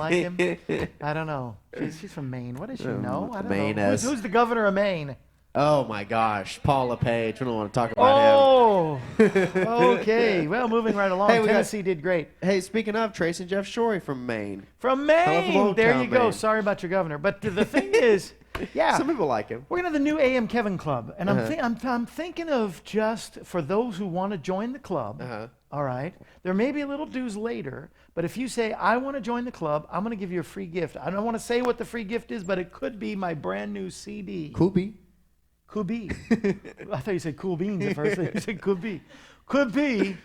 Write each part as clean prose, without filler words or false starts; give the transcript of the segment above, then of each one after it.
like him? I don't know. She's from Maine. What does she know? I don't Maine know. as- Who's the governor of Maine? Oh my gosh, Paul LePage. We don't want to talk about Oh, okay. Well, moving right along. Hey, we got- Tennessee did great. him. Hey, speaking of, Trace and Jeff Shorey from Maine. From Hello from Maine. Old There Town, you go. Maine. Sorry about your governor. But the thing is, yeah. Some people like him. We're going to have the new AM Kevin Club. And Uh-huh. I'm thinking of just for those who want to join the club, Uh-huh. all right, there may be a little dues later, but if you say, I want to join the club, I'm going to give you a free gift. I don't want to say what the free gift is, but it could be my brand new CD. Could be. Could be. I thought you said cool beans at first. You said could be. Could be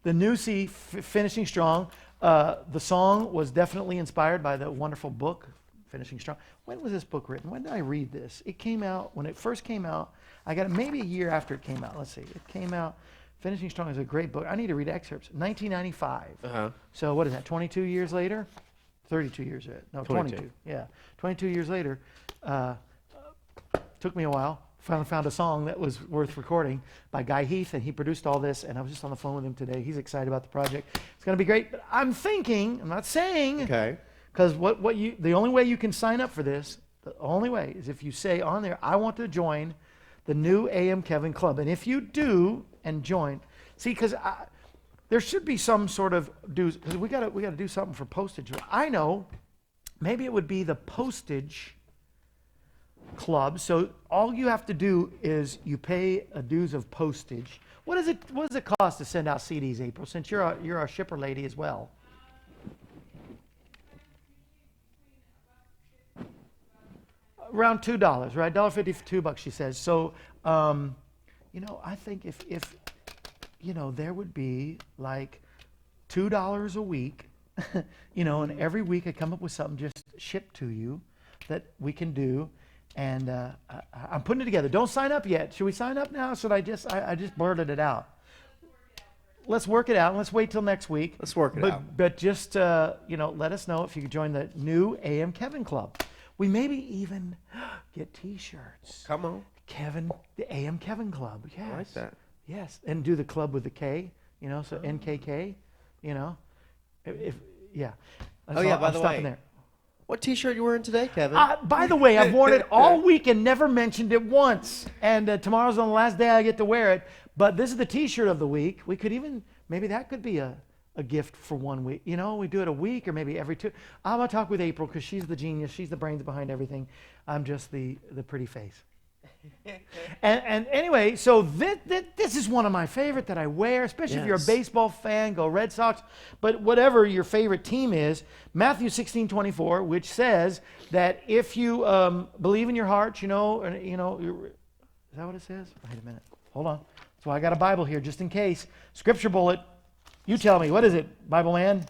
the new Finishing Strong. The song was definitely inspired by the wonderful book, Finishing Strong. When was this book written? When did I read this? It came out, when it first came out, I got it maybe a year after it came out. Let's see. It came out, Finishing Strong is a great book. I need to read excerpts. 1995. Uh-huh. So what is that, 22 years later? 32 years later. No, 22. Yeah, 22 years later. Took me a while. Finally found a song that was worth recording by Guy Heath, and he produced all this, and I was just on the phone with him today. He's excited about the project. It's going to be great. But I'm thinking, I'm not saying, Okay. because the only way you can sign up for this, the only way is if you say on there, I want to join the new AM Kevin Club. And if you do and join, see, because there should be some sort of dues, because we got to do something for postage. I know, maybe it would be the postage club. So all you have to do is you pay a dues of postage. What does it cost to send out CDs, April? Since you're a shipper lady as well. Around $2, right? $1.50 for $2, she says. So, I think if there would be like $2 a week, and every week I come up with something just shipped to you that we can do. And I'm putting it together. Don't sign up yet. Should we sign up now? Should I just blurted it out. Let's work it out. Let's wait till next week. Let's work it out. But just, let us know if you could join the new AM Kevin Club. We maybe even get T-shirts. Come on. Kevin, the AM Kevin Club. Yes. I like that. Yes. And do the club with the K, so NKK, If yeah. Oh, yeah, by I'm the stopping way. there. What T-shirt you wearing today, Kevin? By the way, I've worn it all week and never mentioned it once. And tomorrow's on the last day I get to wear it. But this is the T-shirt of the week. We could even, maybe that could be a gift for 1 week. We do it a week or maybe every two. I'm going to talk with April because she's the genius. She's the brains behind everything. I'm just the pretty face. And anyway, so this is one of my favorite that I wear, especially if you're a Yes. baseball fan, go Red Sox. But whatever your favorite team is, Matthew 16:24, which says that if you believe in your heart, is that what it says? Wait a minute. Hold on. So I got a Bible here just in case. Scripture bullet. You tell me. What is it, Bible man?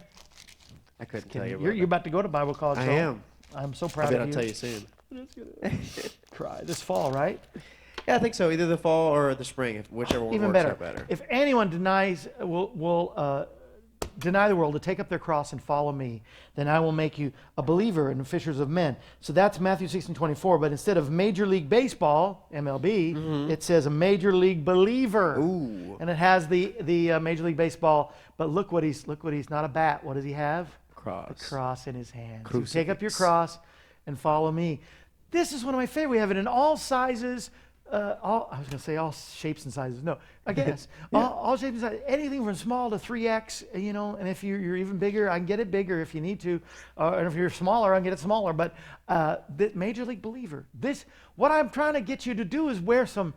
I couldn't tell you. You're about to go to Bible college. I so am. I'm so I proud bet of I'll you. tell you soon. Cry this fall, right? Yeah, I think so. Either the fall or the spring, whichever one Even works better. out better. If anyone will deny the world to take up their cross and follow me, then I will make you a believer and fishers of men. So that's Matthew 16:24. But instead of Major League Baseball, MLB, it says a Major League Believer. Ooh. And it has the Major League Baseball. But look what he's not a bat. What does he have? Cross. A cross in his hand. So Crucifix. take up your cross and follow me. This is one of my favorite. We have it in all sizes. I was going to say all shapes and sizes. No, I guess. all shapes and sizes. Anything from small to 3X, and if you're even bigger, I can get it bigger if you need to. And if you're smaller, I can get it smaller. But the Major League Believer. What I'm trying to get you to do is wear some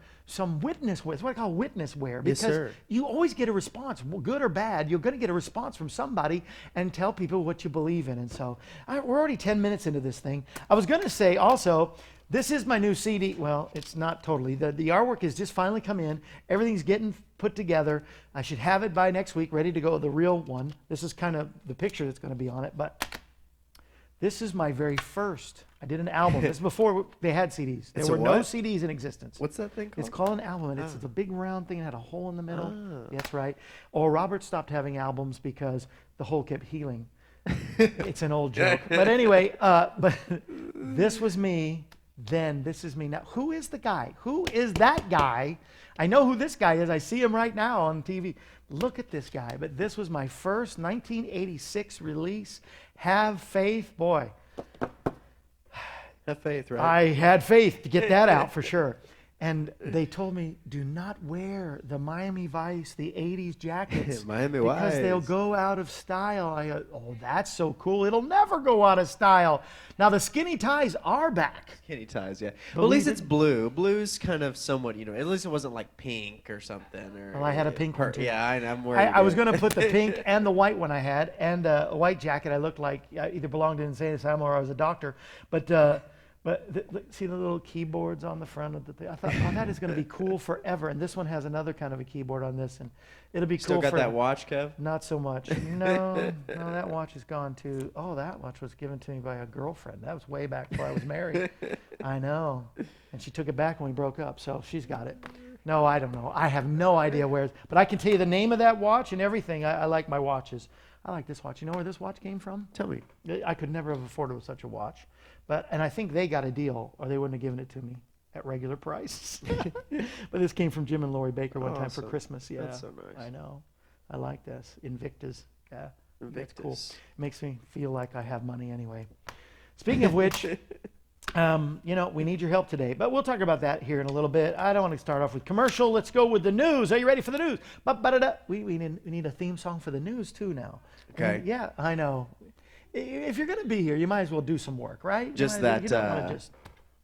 witness wear. It's what I call witness wear. Yes, Because sir. you always get a response, good or bad. You're going to get a response from somebody and tell people what you believe in. And so we're already 10 minutes into this thing. I was going to say also, this is my new CD. Well, it's not totally. The artwork has just finally come in. Everything's getting put together. I should have it by next week, ready to go, the real one. This is kind of the picture that's going to be on it. But this is my very first. I did an album. This is before they had CDs. There It's a were no what? CDs in existence. What's that thing called? It's called an album, and it's a big round thing that had a hole in the middle. That's right. Or Robert stopped having albums because the hole kept healing. It's an old joke. But anyway, but this was me then this is me now. Who is the guy? Who is that guy? I know who this guy is. I see him right now on TV. Look at this guy. But this was my first 1986 release. Have Faith. Boy, Have faith, right? I had faith to get that out for sure. And they told me, do not wear the Miami Vice, the 80s jackets. Miami because they'll Vice. go out of style. I go, oh, that's so cool. It'll never go out of style. Now, the skinny ties are back. Skinny ties, yeah. Well, at least Believe it's it. blue. Blue's kind of somewhat, at least it wasn't like pink or something. Or, Well, I had a pink one, too. Yeah, I'm worried. I was going to put the pink and the white one I had, and a white jacket. I looked like I either belonged to insane asylum or I was a doctor. But see the little keyboards on the front of the thing? I thought, oh, that is going to be cool forever. And this one has another kind of a keyboard on this, and it'll be Still cool got forever. that watch, Kev? Not so much. No, that watch is gone too. Oh, that watch was given to me by a girlfriend. That was way back before I was married. I know. And she took it back when we broke up, so she's got it. No, I don't know. I have no idea where it's, but I can tell you the name of that watch and everything. I like my watches. I like this watch. You know where this watch came from? Tell me. I could never have afforded such a watch. And I think they got a deal, or they wouldn't have given it to me at regular price. But this came from Jim and Lori Baker one time for Awesome. Christmas. Yeah, That's so nice. I know. I like this. Invictus. Yeah, that's cool. Invictus. Makes me feel like I have money anyway. Speaking of which, we need your help today. But we'll talk about that here in a little bit. I don't want to start off with commercial. Let's go with the news. Are you ready for the news? We need a theme song for the news too now. Okay. Yeah, I know. If you're going to be here, you might as well do some work, right? Just you that don't wanna just.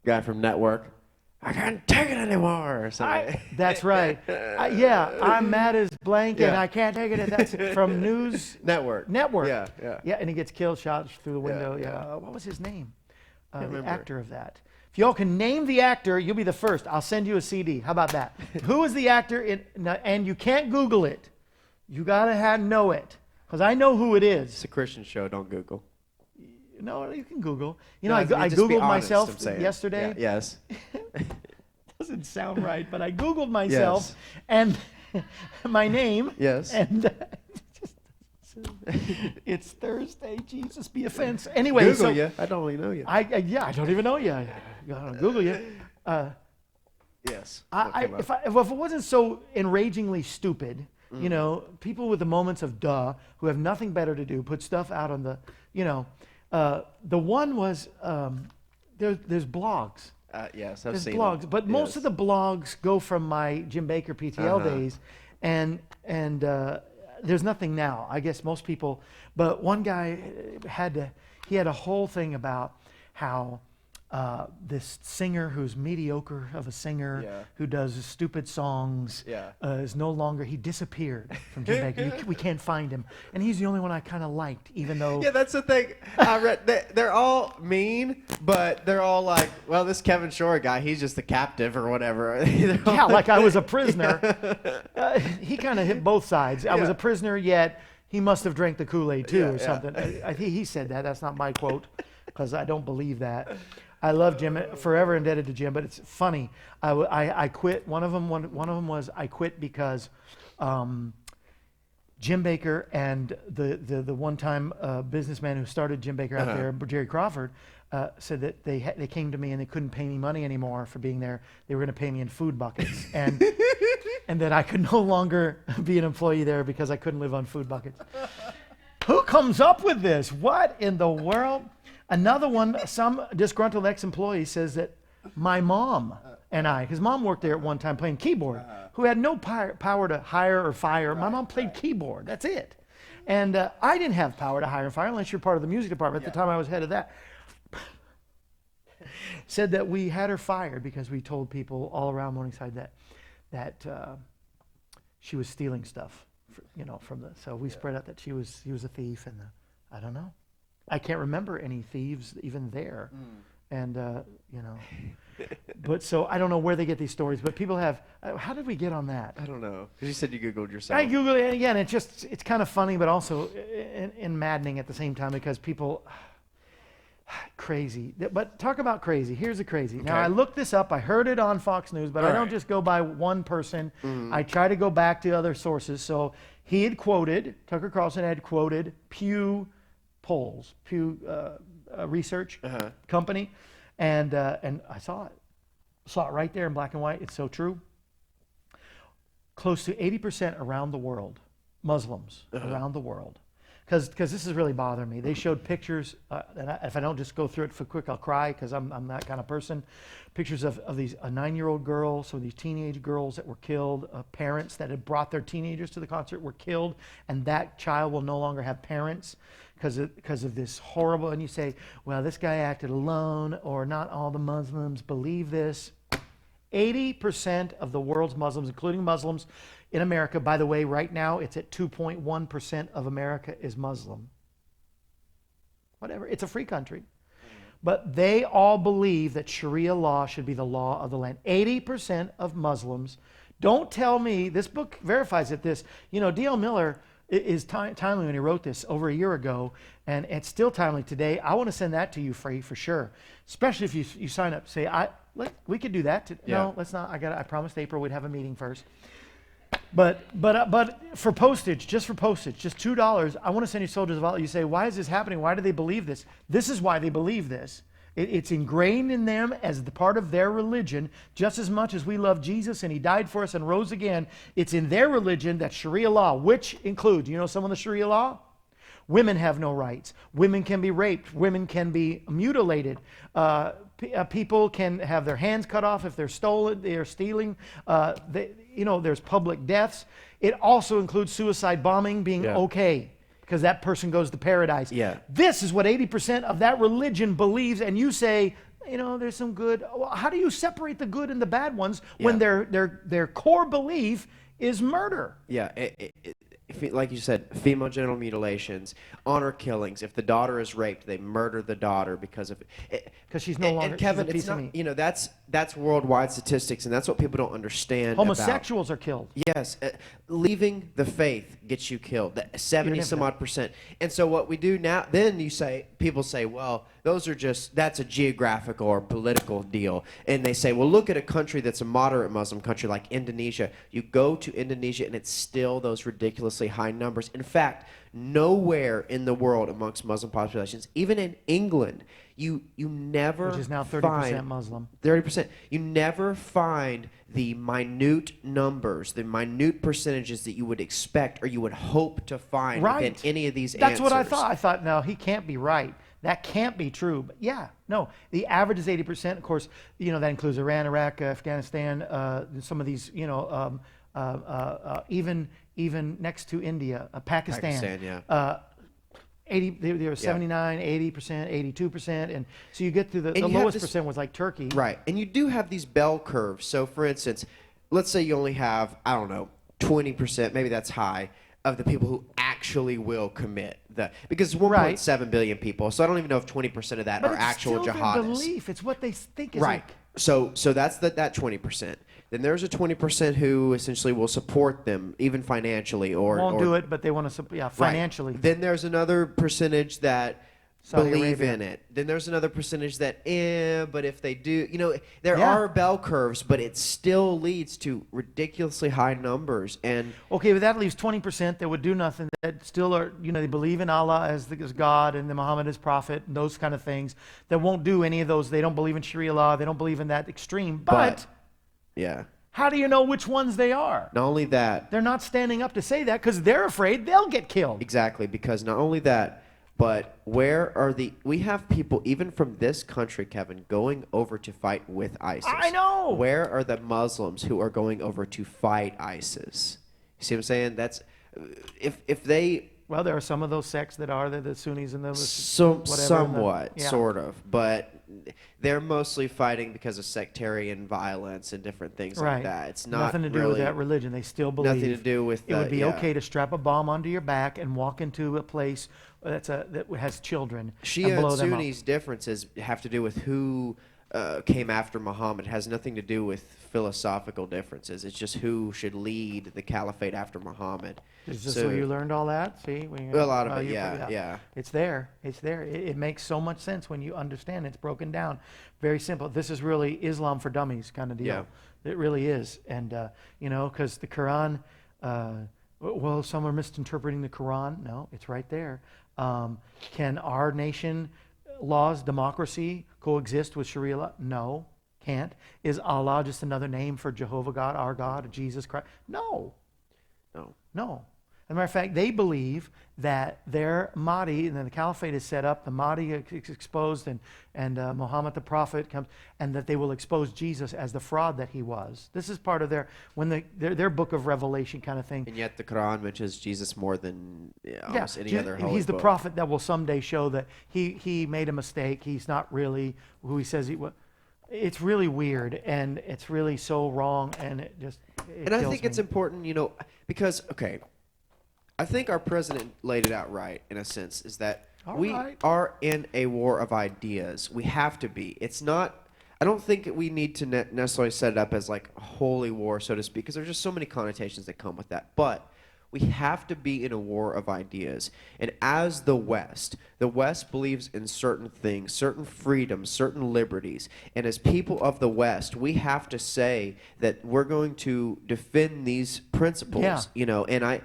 guy from Network. I can't take it anymore. Or something. That's right. I'm mad as blank, and Yeah. I can't take it. That's from News Network. Network. Yeah, yeah. Yeah, and he gets killed, shot through the window. Yeah, Yeah. yeah. What was his name? The remember. actor of that. If y'all can name the actor, you'll be the first. I'll send you a CD. How about that? Who is the actor? And you can't Google it. You gotta know it, because I know who it is. It's a Christian show. Don't Google. No, you can Google. No, I just be Googled honest, myself I'm saying. yesterday. Yeah, yes. Doesn't sound right, but I Googled myself and my name. Yes. And it's Thursday. Jesus be offense. Anyway, Google so you. I don't really know you. I don't even know you. I don't Google you. Yes. What came up? If it wasn't so enragingly stupid, people with the moments of duh who have nothing better to do put stuff out on the, the one was there's blogs. Yes, I've There's seen blogs, them. but most Yes. of the blogs go from my Jim Baker PTL days, and there's nothing now. I guess most people, but one guy had a whole thing about how this singer who's mediocre of a singer Yeah. who does stupid songs Yeah. is no longer. He disappeared from Jim Baker. We can't find him, and he's the only one I kind of liked, even though. Yeah, that's the thing. I read they're all mean, but they're all like, well, this Kevin Shore guy, he's just a captive or whatever. Yeah, like I was a prisoner. He kind of hit both sides. I was Yeah. a prisoner, yet he must have drank the Kool-Aid too, Yeah, or yeah. something. I think he said that. That's not my quote, because I don't believe that. I love Jim, forever indebted to Jim, but it's funny. I quit. One of them was I quit because Jim Baker and the one-time businessman who started Jim Baker out there, Jerry Crawford, said that they came to me and they couldn't pay me money anymore for being there. They were going to pay me in food buckets, and that I could no longer be an employee there because I couldn't live on food buckets. Who comes up with this? What in the world? Another one, some disgruntled ex-employee says that my mom and I, his mom worked there at one time playing keyboard, who had no power to hire or fire. My mom played keyboard. That's it. And I didn't have power to hire and fire unless you're part of the music department. At the time I was head of that. Said that we had her fired because we told people all around Morningside that she was stealing stuff, from the. So we spread out that he was a thief, and I don't know. I can't remember any thieves even there, and But so I don't know where they get these stories, but people have. How did we get on that? I don't know. Because you said you Googled yourself. I Googled it, and again, it's kind of funny, but also in maddening at the same time because people. Crazy. But talk about crazy. Here's the crazy. Now, Okay. I looked this up. I heard it on Fox News, but I All don't right. just go by one person. I try to go back to other sources. So he had quoted, Tucker Carlson had quoted Pew polls, Pew Research Company. And I saw it right there in black and white. It's so true. Close to 80% around the world, Muslims around the world, because this is really bothering me. They showed pictures, and if I don't just go through it for quick, I'll cry because I'm that kind of person. Pictures of a 9-year-old girl, some of these teenage girls that were killed, parents that had brought their teenagers to the concert were killed, and that child will no longer have parents because of this horrible. And you say, well, this guy acted alone, or not all the Muslims believe this. 80% of the world's Muslims, including Muslims in America, by the way, right now it's at 2.1% of America is Muslim. Whatever, it's a free country. But they all believe that Sharia law should be the law of the land. 80% of Muslims. Don't tell me, this book verifies it, D.L. Miller is timely when he wrote this over a year ago, and it's still timely today. I want to send that to you free for sure, especially if you sign up. Say, we could do that. No, let's not. I promised April we'd have a meeting first. But for postage, just $2, I want to send you Soldiers of Allah. You say, why is this happening? Why do they believe this? This is why they believe this. It's ingrained in them as the part of their religion, just as much as we love Jesus and he died for us and rose again. It's in their religion that Sharia law, which includes, some of the Sharia law? Women have no rights. Women can be raped. Women can be mutilated. People can have their hands cut off if they're stealing. There's public deaths. It also includes suicide bombing being okay, because that person goes to paradise. Yeah. This is what 80% of that religion believes, and you say, there's some good. Well, how do you separate the good and the bad ones when their core belief is murder? Yeah. Like you said, female genital mutilations, honor killings. If the daughter is raped, they murder the daughter because she's no longer. And Kevin, she's a piece it's not, of meat. that's worldwide statistics, and that's what people don't understand. Homosexuals are killed. Yes, leaving the faith gets you killed. 70 some odd percent. And so what we do now, then people say, well, that's a geographical or political deal. And they say, well, look at a country that's a moderate Muslim country like Indonesia. You go to Indonesia and it's still those ridiculously high numbers. In fact, nowhere in the world amongst Muslim populations, even in England, you never, which is now 30% find Muslim. 30%. You never find the minute numbers, the minute percentages that you would expect or you would hope to find within any of these answers. That's what I thought. I thought, no, he can't be right. That can't be true. But no, the average is 80%. Of course, that includes Iran, Iraq, Afghanistan, some of these, even next to India, Pakistan. 80, they were 79, 80%, 82%, and so you get to the lowest percent was like Turkey. Right, and you do have these bell curves. So, for instance, let's say you only have 20%, maybe that's high, of the people who actually will commit because 1.7 billion people. So I don't even know if 20% of that are actual jihadists. But it's still their belief. It's what they think is right. So that's that 20%. Then there's a 20% who essentially will support them, even financially, or won't do it, but they want to support, financially. Right. Then there's another percentage that Saudi believe Arabia. in it. Then there's another percentage that, but if they do, there are bell curves, but it still leads to ridiculously high numbers. And okay, but that leaves 20% that would do nothing. That still are, they believe in Allah as God and the Muhammad as prophet, and those kind of things. That won't do any of those. They don't believe in Sharia law. They don't believe in that extreme. But yeah. How do you know which ones they are? Not only that. They're not standing up to say that because they're afraid they'll get killed. Exactly, because not only that, but we have people even from this country, Kevin, going over to fight with ISIS. I know. Where are the Muslims who are going over to fight ISIS? You see what I'm saying? That's if they. Well, there are some of those sects that are the Sunnis and the somewhat, sort of, but they're mostly fighting because of sectarian violence and different things like that. It's not nothing to do with that religion. They still believe nothing to do with it would be okay to strap a bomb onto your back and walk into a place that has children. Shia and blow and them Sunnis' differences have to do with who came after Muhammad. It has nothing to do with philosophical differences. It's just who should lead the caliphate after Muhammad. Is this where you learned all that? See, a lot of it, yeah. It's there. It's there. It makes so much sense when you understand it's broken down. Very simple. This is really Islam for dummies kind of deal. Yeah. It really is. And, because the Quran, some are misinterpreting the Quran. No, it's right there. Can our nation laws, democracy, coexist with Sharia law? No, can't. Is Allah just another name for Jehovah God, our God, or Jesus Christ? No, No. no. As a matter of fact, they believe that their Mahdi, and then the caliphate is set up, the Mahdi is exposed, and Muhammad the prophet comes, and that they will expose Jesus as the fraud that he was. This is part of their book of Revelation kind of thing. And yet the Quran mentions Jesus more than almost any other holy He's the book. prophet that will someday show that he made a mistake. He's not really who he says he was. It's really weird, and it's really so wrong, and it I kills think it's me. important, because, okay, I think our president laid it out right, in a sense, is that All we right. are in a war of ideas. We have to be. It's not, I don't think we need to necessarily set it up as like a holy war, so to speak, because there's just so many connotations that come with that. But we have to be in a war of ideas. And as the West believes in certain things, certain freedoms, certain liberties. And as people of the West, we have to say that we're going to defend these principles, Yeah. and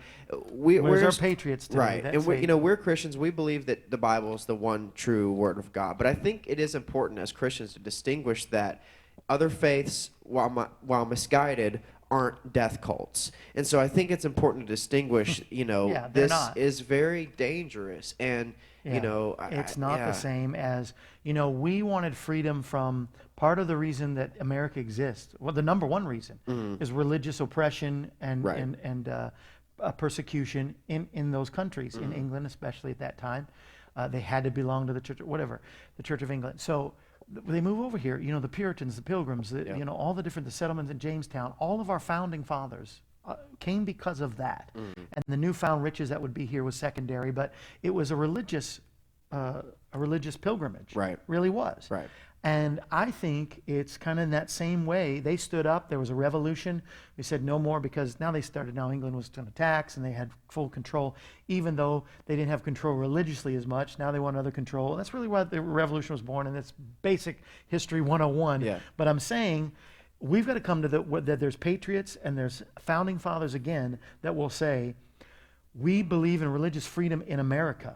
Where's we're our patriots today? right. That's And it. we're Christians. We believe that the Bible is the one true word of God. But I think it is important as Christians to distinguish that other faiths, while misguided, aren't death cults. And so I think it's important to distinguish, they're this not. is very dangerous. And, Yeah. It's not the same as, we wanted freedom from part of the reason that America exists. Well, the number one reason is religious oppression and Right. persecution in those countries, in England especially at that time. They had to belong to the church, whatever, the Church of England. So they move over here, the Puritans, the Pilgrims, all the settlements in Jamestown, all of our founding fathers came because of that. And the newfound riches that would be here was secondary, but it was a religious pilgrimage. Right. Really was. Right. And I think it's kind of in that same way. They stood up. There was a revolution. They said no more, because now England was going to tax, and they had full control, even though they didn't have control religiously as much. Now they want other control. And that's really why the revolution was born, and it's basic history 101. Yeah. But I'm saying we've got to come to that there's patriots and there's founding fathers again that will say, we believe in religious freedom in America,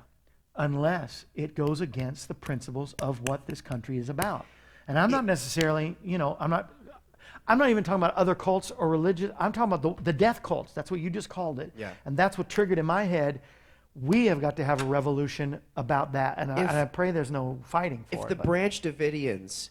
unless it goes against the principles of what this country is about. And I'm not necessarily, I'm not even talking about other cults or religion. I'm talking about the death cults. That's what you just called it. Yeah. And that's what triggered in my head. We have got to have a revolution about that. And I pray there's no fighting for it. If the but- Branch Davidians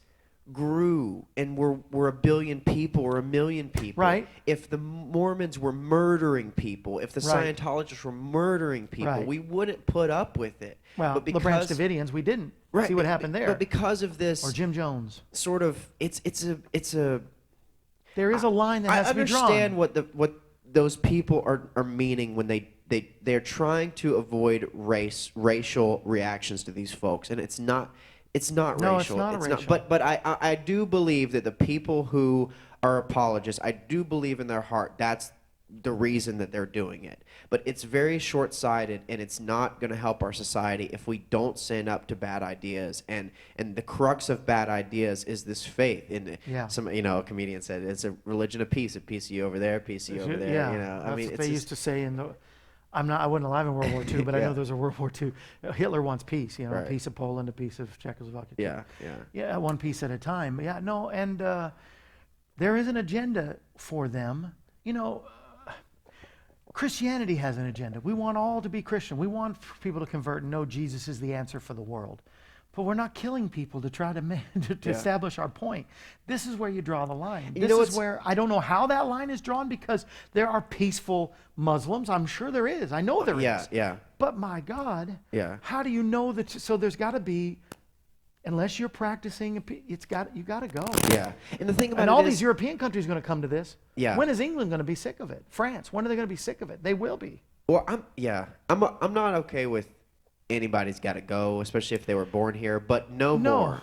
grew and were 1 billion people or 1 million people, Right. if the Mormons were murdering people, if the Right. Scientologists were murdering people, Right. we wouldn't put up with it. well, but the Branch Davidians, we didn't. right, See what happened there. But because of this Or Jim Jones. sort of, it's a There is a line that has I to be drawn. understand what those people are meaning when they're trying to avoid racial reactions to these folks, and it's not No, it's racial. not racial. But I do believe that the people who are apologists, I do believe in their heart that's the reason that they're doing it. But it's very short-sighted, and it's not going to help our society if we don't stand up to bad ideas. And the crux of bad ideas is this faith. And Yeah. a comedian said it's a religion of peace. A piece of you over there, a piece of you over there. Yeah, I mean, what it's they just, used to say in the. I wasn't alive in World War II, but I Yeah. know there's a World War II. Hitler wants peace, a Right. piece of Poland, a piece of Czechoslovakia. yeah. Yeah, one piece at a time. Yeah, no, and there is an agenda for them. Christianity has an agenda. We want all to be Christian. We want people to convert and know Jesus is the answer for the world. But we're not killing people to try to Yeah. establish our point. This is where you draw the line. You This know is what's- where I don't know how that line is drawn, because there are peaceful Muslims. I'm sure there is. I know there is. Yeah. But my God, Yeah. how do you know that? So there's got to be, unless you're practicing, you got to go. Yeah. And the thing about And it all is- these European countries are going to come to this. Yeah. When is England going to be sick of it? France. When are they going to be sick of it? They will be. Well, I'm not okay with anybody's got to go, especially if they were born here. But no more.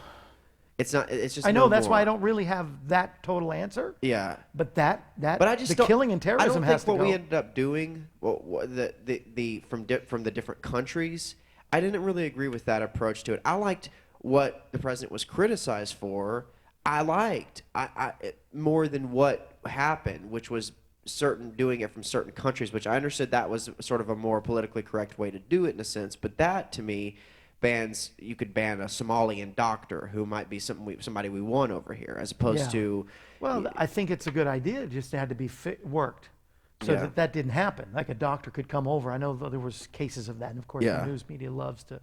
It's not. It's just. I know no that's more. why I don't really have that total answer. Yeah. But that But I just the don't, killing and I terrorism don't has think to what go. we ended up doing, from the different countries, I didn't really agree with that approach to it. I liked what the president was criticized for. I liked more than what happened, which was doing it from certain countries, which I understood that was sort of a more politically correct way to do it in a sense. But that to me you could ban a Somalian doctor who might be somebody we want over here, as opposed Yeah. to. Well, I think it's a good idea. It just had to be worked so Yeah. that didn't happen. Like a doctor could come over. I know there was cases of that, and of course Yeah. the news media loves to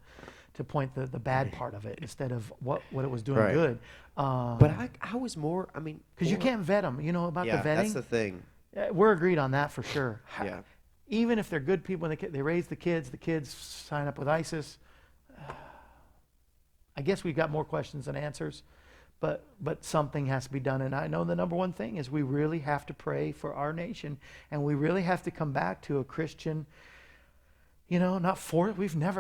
point the bad part of it instead of what it was doing Right. good. But I was more. I mean, because you more- can't vet them. You know about Yeah, the vetting. that's the thing. We're agreed on that for sure. Yeah. Even if they're good people and they raise the kids sign up with ISIS. I guess we've got more questions than answers, but something has to be done. And I know the number one thing is we really have to pray for our nation, and we really have to come back to a Christian.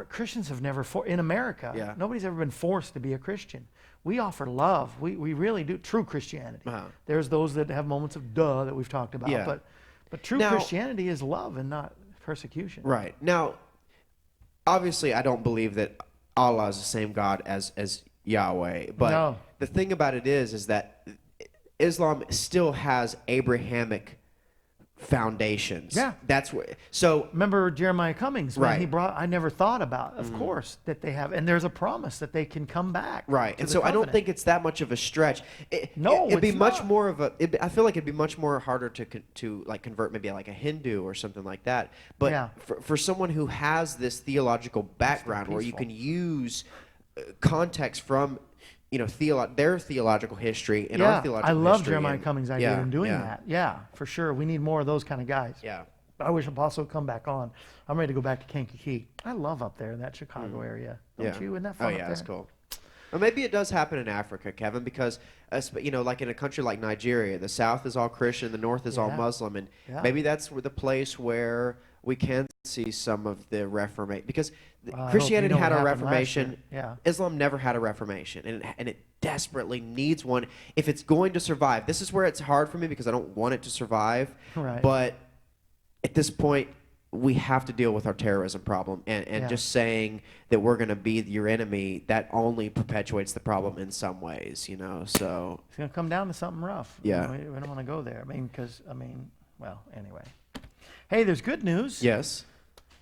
Christians have never in America. Yeah. Nobody's ever been forced to be a Christian. We offer love. We really do true Christianity. Uh-huh. There's those that have moments of duh that we've talked about, Yeah. but true Now- Christianity is love and not persecution. Right. Now, obviously, I don't believe that Allah is the same God as Yahweh. But No. the thing about it is that Islam still has Abrahamic foundations. Yeah. That's where. So Remember Jeremiah Cummings when he Right. brought? I never thought about, of course, that they have, and there's a promise that they can come back. right, to and the so I don't covenant. think it's that much of a stretch. No, it'd be it's much not. more of a. I feel like it'd be much more harder to like convert maybe like a Hindu or something like that. But Yeah. for someone who has this theological background where you peaceful. can use context from their theological history and Yeah, our theological I love history Jeremiah and- Cummings' idea yeah, in doing yeah, that. Yeah, for sure. We need more of those kind of guys. Yeah. I wish Apostle would come back on. I'm ready to go back to Kankakee. I love up there in that Chicago area. Don't Yeah. you? Isn't that Oh fun yeah, up that's there? cool. Well, maybe it does happen in Africa, Kevin, because like in a country like Nigeria, the South is all Christian, the North is all Yeah. Muslim, and Yeah. maybe that's the place where we can see some of the Reformation, because Well, I hope Christianity you know had what a happened last Reformation. year. Yeah. Islam never had a Reformation, and it desperately needs one if it's going to survive. This is where it's hard for me because I don't want it to survive. Right. But at this point, we have to deal with our terrorism problem, and Yeah. just saying that we're going to be your enemy, that only perpetuates the problem in some ways, so It's going to come down to something rough. Yeah. We don't want to go there. Well, anyway. Hey, there's good news. yes.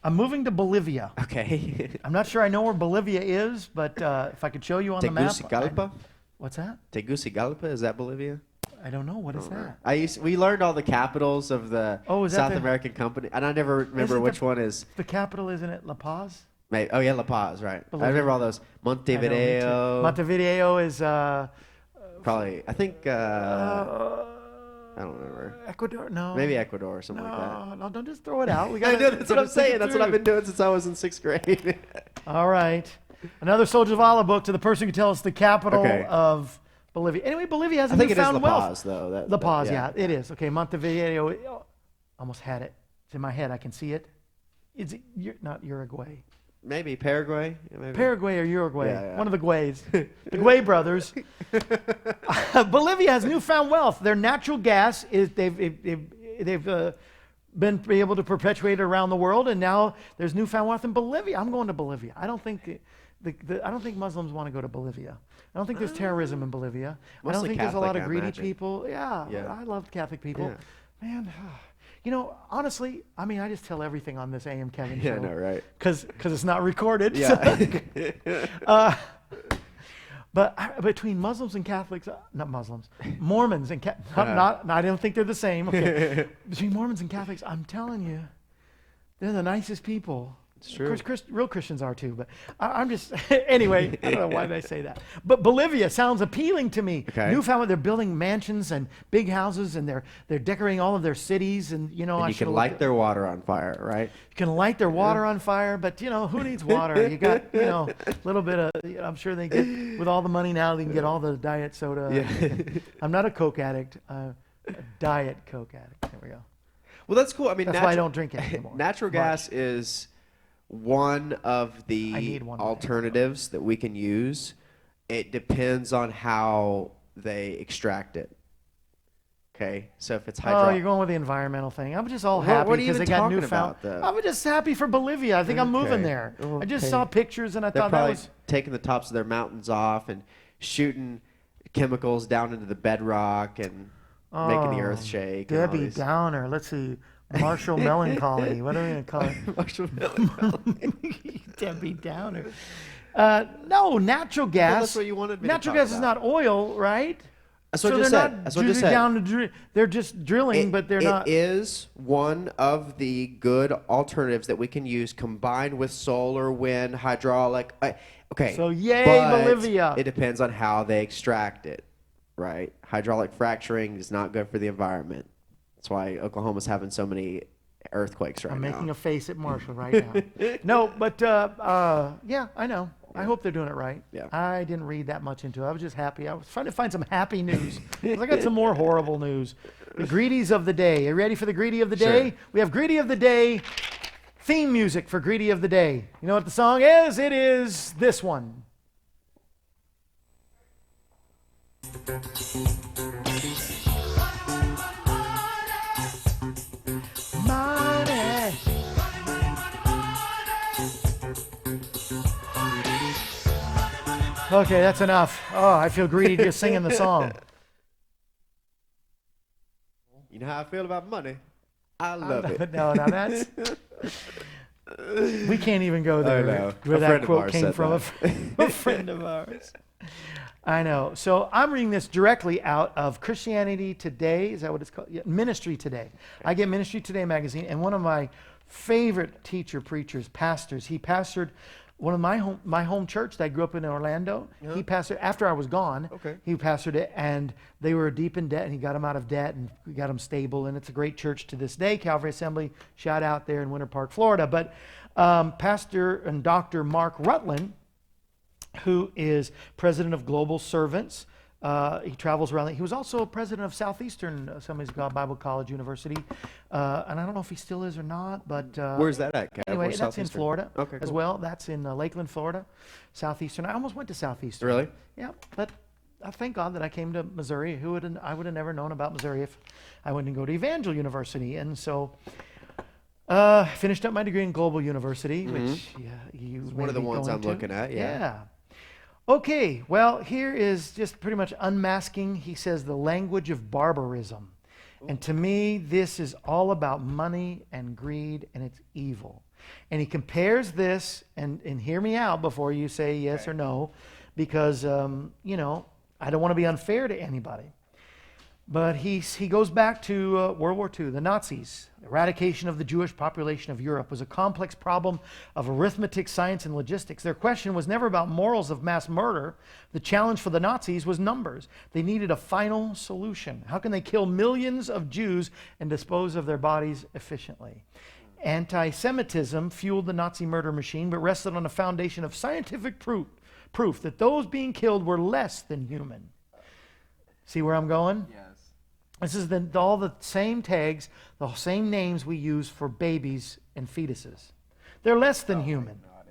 I'm moving to Bolivia. Okay. I'm not sure I know where Bolivia is, but if I could show you on the map. Tegucigalpa? What's that? Tegucigalpa, is that Bolivia? I don't know. What is that? We learned all the capitals of the Oh, is that South the- American company, and I never remember Isn't which one is. The capital, isn't it La Paz? Oh yeah, La Paz, right? I Bolivia. remember all those. I know, me too. Montevideo. Montevideo is Probably. I think. I don't remember. Ecuador. No. Maybe Ecuador or something like that. No, don't just throw it out. We I got know, that's what I'm saying. That's what I've been doing since I was in 6th grade. All right. Another Soldiers of Allah book to the person who can tell us the capital Okay. of Bolivia. Anyway, Bolivia has I a think it is La newfound wealth. Paz, though. La Paz, yeah, it is. Okay, Montevideo. Oh, almost had it. It's in my head. I can see it. Is it not Uruguay? Maybe Paraguay. Maybe. Paraguay or Uruguay? Yeah, yeah. One of the Guays. The Guay brothers. Bolivia has newfound wealth. Their natural gas is they've been able to perpetuate it around the world, and now there's newfound wealth in Bolivia. I'm going to Bolivia. I don't think I don't think Muslims want to go to Bolivia. I don't think there's terrorism in Bolivia. I don't Mostly think there's a lot Catholic, of I greedy imagine. people. Yeah, Yeah. I love Catholic people. Yeah. Man, honestly, I just tell everything on this AM Kevin Yeah, show. I know, right? Because it's not recorded. Yeah. But between Muslims and Catholics, not Muslims, Mormons and I don't think they're the same. Okay. Between Mormons and Catholics, I'm telling you, they're the nicest people. It's true. Of course, real Christians are too, but I'm just, anyway, I don't know why did I say that. But Bolivia sounds appealing to me. Okay. Newfoundland, they're building mansions and big houses, and they're decorating all of their cities, and And I you should can light their water on fire, right? you can light their water on fire, but who needs water? You got a little bit of. I'm sure they get with all the money now. They can get all the diet soda. Yeah. I'm not a Coke addict. A diet Coke addict. There we go. Well, that's cool. I mean, That's why I don't drink it anymore. Natural Much. gas is one of I the need one today. alternatives that we can use. It depends on how they extract it. Okay, so if it's Oh, you're going with the environmental thing. I'm just all happy what are you because they even got talking newfound. about, though? I'm just happy for Bolivia. I think I'm moving Okay. there. I just Okay. saw pictures and I they're thought that probably was. taking the tops of their mountains off and shooting chemicals down into the bedrock and making the earth shake. and all Debbie these- Downer. Let's see. Marshall Melancholy. What are we going to call it? Marshall Melancholy. Debbie Downer. No, natural gas. that's what you wanted me to Natural talk gas is about. not oil, right? That's what I so just they're said. not That's what I just drilling said. down to they're just drilling, but they're not. It is one of the good alternatives that we can use combined with solar, wind, hydraulic. Okay. So yay, but Bolivia. It depends on how they extract it, right? Hydraulic fracturing is not good for the environment. That's why Oklahoma's having so many earthquakes right I'm now. making a face at Marshall right now. No, but yeah, I know. I hope they're doing it right. Yeah. I didn't read that much into it. I was just happy. I was trying to find some happy news. 'Cause I got some more horrible news. The greedies of the day. Are you ready for the greedy of the day? Sure. We have greedy of the day. Theme music for greedy of the day. You know what the song is? It is this one. Money. Okay, that's enough. Oh, I feel greedy just singing the song. You know how I feel about money? I love it. No, that's. We can't even go I there know. where A that friend of quote ours came said from. A friend of ours. I know. So I'm reading this directly out of Christianity Today. Is that what it's called? Yeah, Ministry Today. I get Ministry Today magazine, and one of my favorite preachers, pastors. He pastored one of my home church that I grew up in Orlando. Yeah. He pastored after I was gone. Okay. He pastored it, and they were deep in debt, and he got them out of debt, and we got them stable. And it's a great church to this day, Calvary Assembly. Shout out there in Winter Park, Florida. But Pastor and Dr. Mark Rutland, who is president of Global Servants. He travels around. He was also president of Southeastern Assemblies of God Bible College University. And I don't know if he still is or not, but Where's that at, Cav? anyway, Where's that's in Southeastern? Florida Okay, as cool. well. That's in Lakeland, Florida, Southeastern. I almost went to Southeastern. Really? Yeah, but I thank God that I came to Missouri. I would have never known about Missouri if I wouldn't go to Evangel University. And so finished up my degree in Global University, which you It's one of may the be ones going I'm to. looking at, yeah. Okay, well, here is just pretty much unmasking, he says, the language of barbarism. And to me, this is all about money and greed, and it's evil. And he compares this, and hear me out before you say yes or no, because, I don't want to be unfair to anybody. But he goes back to World War II, the Nazis. Eradication of the Jewish population of Europe was a complex problem of arithmetic, science, and logistics. Their question was never about morals of mass murder. The challenge for the Nazis was numbers. They needed a final solution. How can they kill millions of Jews and dispose of their bodies efficiently? Anti-Semitism fueled the Nazi murder machine, but rested on a foundation of scientific proof that those being killed were less than human. See where I'm going? Yes. This is all the same tags, the same names we use for babies and fetuses. They're less than human. No, I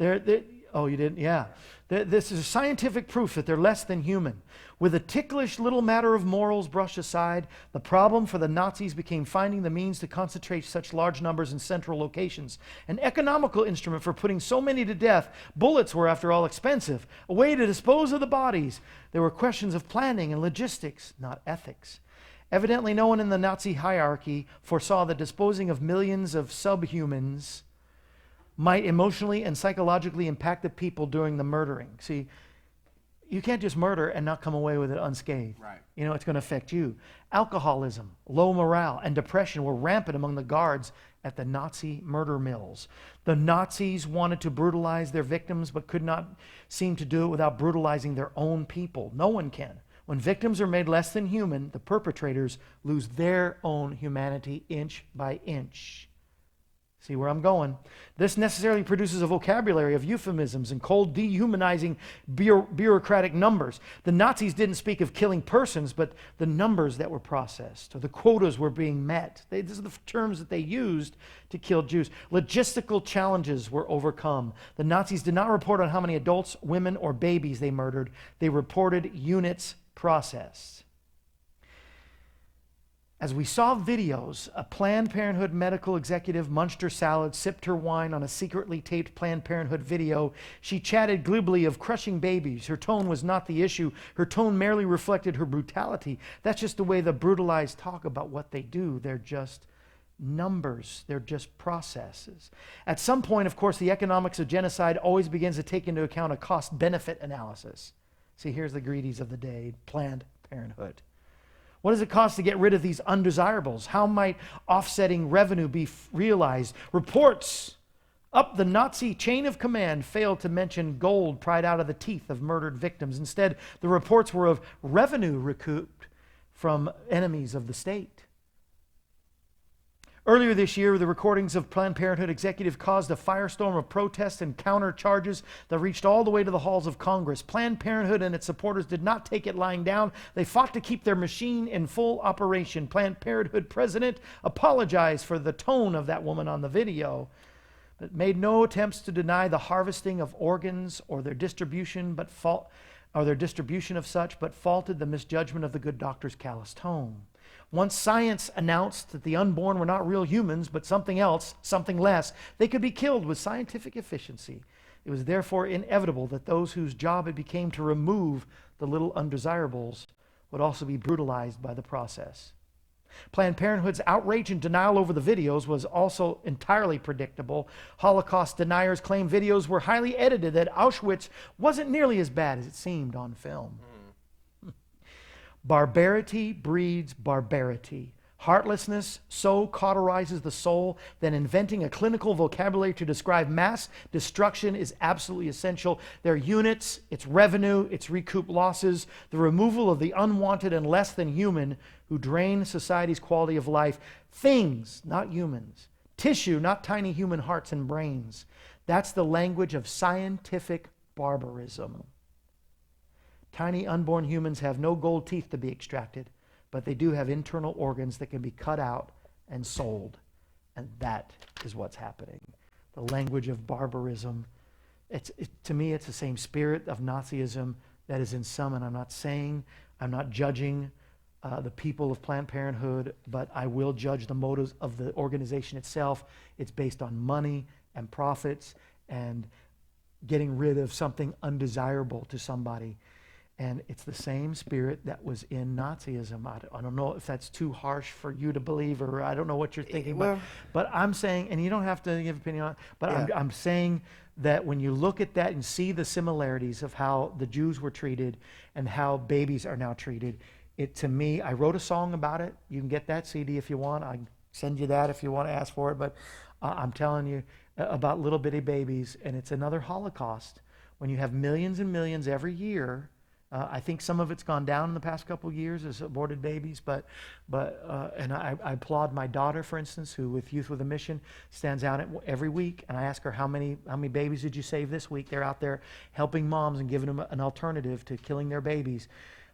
didn't know. Oh, you didn't? Yeah. This is scientific proof that they're less than human. With a ticklish little matter of morals brushed aside, the problem for the Nazis became finding the means to concentrate such large numbers in central locations. An economical instrument for putting so many to death. Bullets were, after all, expensive. A way to dispose of the bodies. There were questions of planning and logistics, not ethics. Evidently, no one in the Nazi hierarchy foresaw that disposing of millions of subhumans might emotionally and psychologically impact the people doing the murdering. See, you can't just murder and not come away with it unscathed. Right. It's going to affect you. Alcoholism, low morale, and depression were rampant among the guards at the Nazi murder mills. The Nazis wanted to brutalize their victims, but could not seem to do it without brutalizing their own people. No one can. When victims are made less than human, the perpetrators lose their own humanity inch by inch. See where I'm going? This necessarily produces a vocabulary of euphemisms and cold, dehumanizing, bureaucratic numbers. The Nazis didn't speak of killing persons, but the numbers that were processed, or the quotas were being met. These are the terms that they used to kill Jews. Logistical challenges were overcome. The Nazis did not report on how many adults, women, or babies they murdered. They reported units processed. As we saw videos, a Planned Parenthood medical executive munched her salad, sipped her wine on a secretly taped Planned Parenthood video. She chatted glibly of crushing babies. Her tone was not the issue. Her tone merely reflected her brutality. That's just the way the brutalized talk about what they do. They're just numbers. They're just processes. At some point, of course, the economics of genocide always begins to take into account a cost-benefit analysis. See, here's the greedies of the day, Planned Parenthood. What does it cost to get rid of these undesirables? How might offsetting revenue be realized? Reports up the Nazi chain of command failed to mention gold pried out of the teeth of murdered victims. Instead, the reports were of revenue recouped from enemies of the state. Earlier this year, the recordings of Planned Parenthood executive caused a firestorm of protests and countercharges that reached all the way to the halls of Congress. Planned Parenthood and its supporters did not take it lying down. They fought to keep their machine in full operation. Planned Parenthood president apologized for the tone of that woman on the video, but made no attempts to deny the harvesting of organs or their distribution, of such, but faulted the misjudgment of the good doctor's callous tone. Once science announced that the unborn were not real humans, but something else, something less, they could be killed with scientific efficiency. It was therefore inevitable that those whose job it became to remove the little undesirables would also be brutalized by the process. Planned Parenthood's outrage and denial over the videos was also entirely predictable. Holocaust deniers claim videos were highly edited, that Auschwitz wasn't nearly as bad as it seemed on film. Barbarity breeds barbarity. Heartlessness so cauterizes the soul that inventing a clinical vocabulary to describe mass destruction is absolutely essential. Their units, its revenue, its recoup losses, the removal of the unwanted and less than human who drain society's quality of life. Things, not humans. Tissue, not tiny human hearts and brains. That's the language of scientific barbarism. Tiny unborn humans have no gold teeth to be extracted, but they do have internal organs that can be cut out and sold. And that is what's happening. The language of barbarism. To me, it's the same spirit of Nazism that is in some, and I'm not judging the people of Planned Parenthood, but I will judge the motives of the organization itself. It's based on money and profits and getting rid of something undesirable to somebody. And it's the same spirit that was in Nazism. I don't know if that's too harsh for you to believe, or I don't know what you're thinking. Well, but I'm saying, and you don't have to give an opinion on it, but yeah. I'm saying that when you look at that and see the similarities of how the Jews were treated and how babies are now treated, to me, I wrote a song about it. You can get that CD if you want. I can send you that if you want to ask for it. But I'm telling you about little bitty babies, and it's another Holocaust. When you have millions and millions every year, I think some of it's gone down in the past couple of years as aborted babies, and I applaud my daughter, for instance, who with Youth with a Mission stands out every week, and I ask her, how many babies did you save this week? They're out there helping moms and giving them an alternative to killing their babies.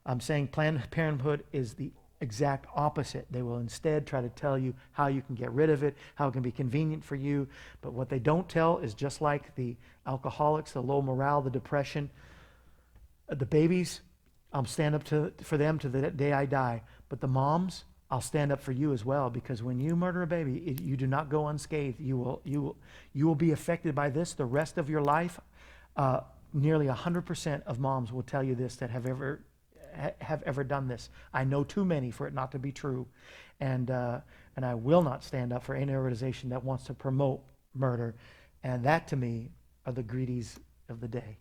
I'm saying Planned Parenthood is the exact opposite. They will instead try to tell you how you can get rid of it, how it can be convenient for you, but what they don't tell is, just like the alcoholics, the low morale, the depression, the babies, I'll stand up for them to the day I die. But the moms, I'll stand up for you as well, because when you murder a baby, you do not go unscathed. You will be affected by this the rest of your life. Nearly 100% of moms will tell you this that have ever done this. I know too many for it not to be true, and I will not stand up for any organization that wants to promote murder. And that, to me, are the greedies of the day.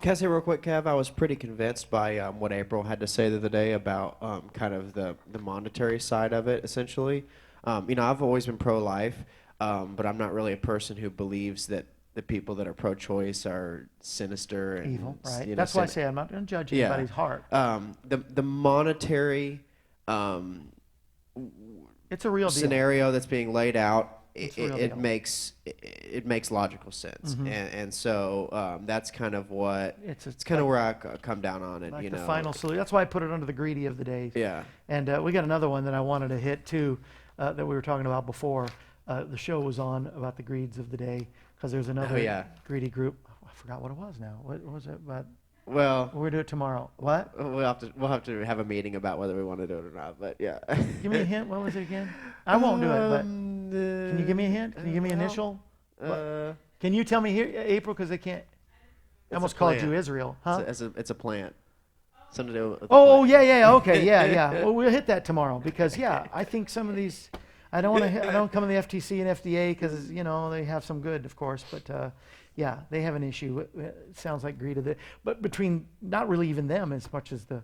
Can I say real quick, Kev? I was pretty convinced by what April had to say the other day about kind of the monetary side of it, essentially. I've always been pro-life, but I'm not really a person who believes that the people that are pro-choice are sinister and evil, right? That's why I say I'm not going to judge anybody's heart. The monetary it's a real deal. Scenario that's being laid out. It makes logical sense, and so that's kind of what it's kind of where I come down on it. Like the final solution. That's why I put it under the greedy of the day. Yeah. And we got another one that I wanted to hit too, that we were talking about before. The show was on about the greeds of the day, because there's another greedy group. I forgot what it was now. What was it? But well, we'll do it tomorrow. What? We'll have to have a meeting about whether we want to do it or not. But yeah. Give me a hint. What was it again? I won't do it. But can you give me a hint? Can you give me an initial? Can you tell me here, April? Because they can't. I almost called you Israel, huh? It's a plant. Something to do with okay, yeah. Well, we'll hit that tomorrow, because I think some of these. I don't want to. I don't come to the FTC and FDA because they have some good, of course, but yeah, they have an issue. It sounds like greed but between not really even them as much as the